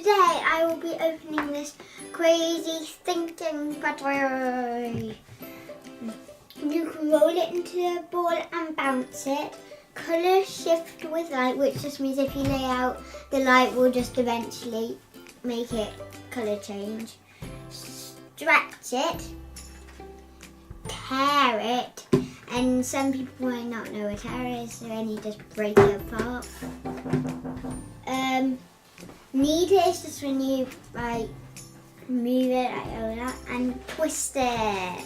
today I will be opening this crazy Thinking Putty. You can roll it into a ball and bounce it. Colour shift with light, which just means if you lay out, the light will just eventually make it colour change. Stretch it. Tear it. And some people might not know what tear is, so then you just break it apart. Knead it is just when you like move it like that and twist it.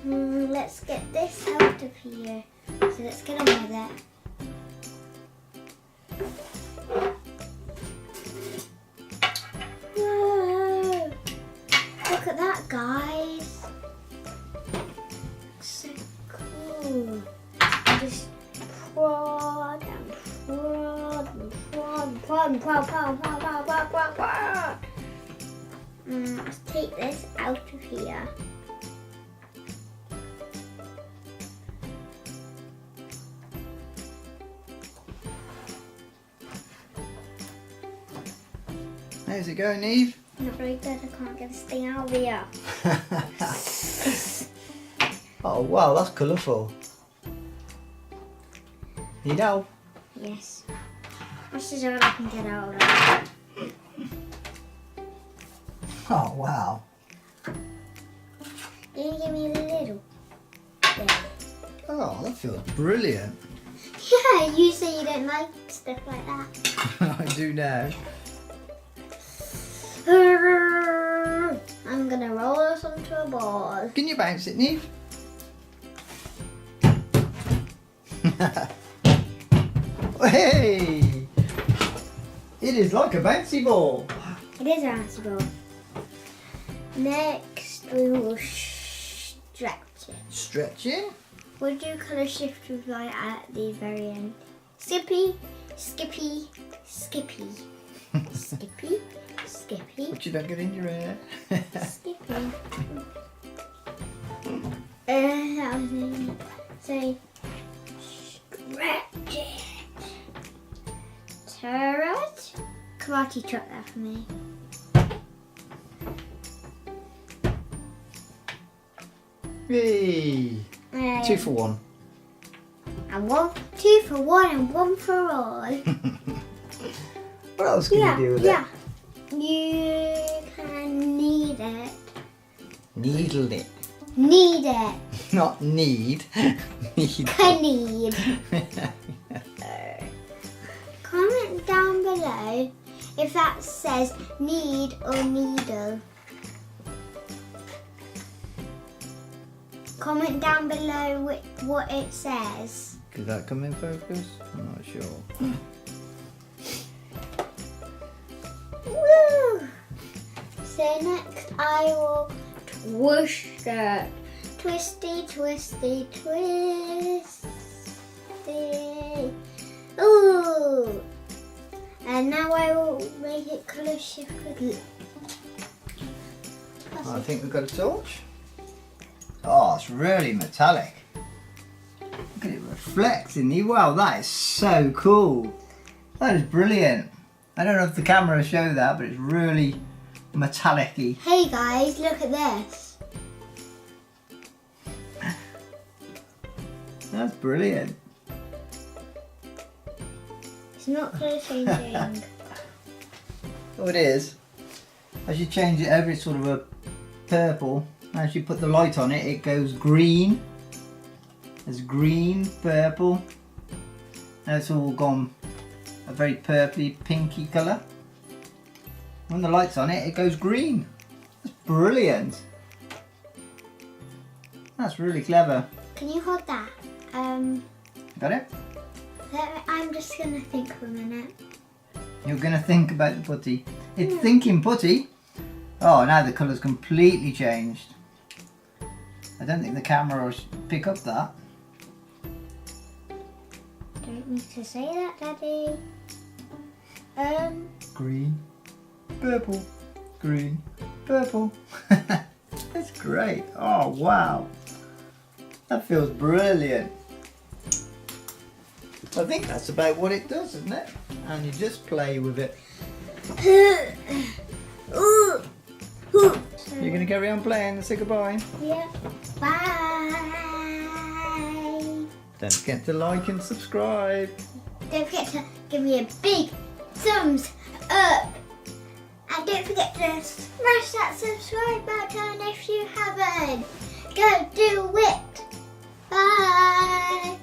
Let's get this out of here. So let's get on with it. Whoa! Look at that, guys. Looks so cool. Just prod and prod and prod and prod and prod, prod, prod, prod, prod, prod, prod. Let's take this out of here. How's it going, Eve? Not very good, I can't get this thing out of here. Oh wow, that's colourful. Need help? Yes. This is all I can get out of it. Oh wow. You can give me a little bit. Oh, that feels brilliant. Yeah, you say you don't like stuff like that. I do now. I'm gonna roll this onto a ball. Can you bounce it, Neve? Hey! It is like a bouncy ball. It is a bouncy ball. Next, we will stretch it. Stretching. We'll do colour shift with light at the very end. Skippy, skippy, skippy. Skippy, skippy. But you don't get in your hair. Skippy. That was it. So, stretch it. Turn it. Karate chop that for me. Hey! 2 for 1. And 2 for 1 and 1 for all. What else can you do with it? You can knead it. Needle it. Knead it. Not need. Need. Knead. Comment down below if that says need or needle. Comment down below what it says. Did that come in focus? I'm not sure. Woo! So next I will twist it. Twisty, twisty, twisty. Ooh! And now I will make it colour shift with it. I think we've got a torch. Oh, it's really metallic. Look at it reflecting. Wow, that is so cool. That is brilliant. I don't know if the camera will show that, but it's really metallic-y. Hey guys, look at this. That's brilliant. It's not colour changing. Oh, it is. As you change it over, it's sort of a purple. As you put the light on it, it goes green. There's green, purple. Now it's all gone a very purpley, pinky colour. When the light's on it, it goes green. That's brilliant. That's really clever. Can you hold that? Got it? I'm just gonna think for a minute. You're going to think about the putty. It's Thinking Putty. Oh, now the colour's completely changed. I don't think the camera will pick up that. Don't need to say that, Daddy. Green, purple, green, purple. That's great. Oh, wow. That feels brilliant. I think that's about what it does, isn't it? And you just play with it. You're going to carry on playing and say goodbye? Yeah. Bye. Don't forget to like and subscribe. Don't forget to give me a big thumbs up. And don't forget to smash that subscribe button if you haven't. Go do it. Bye.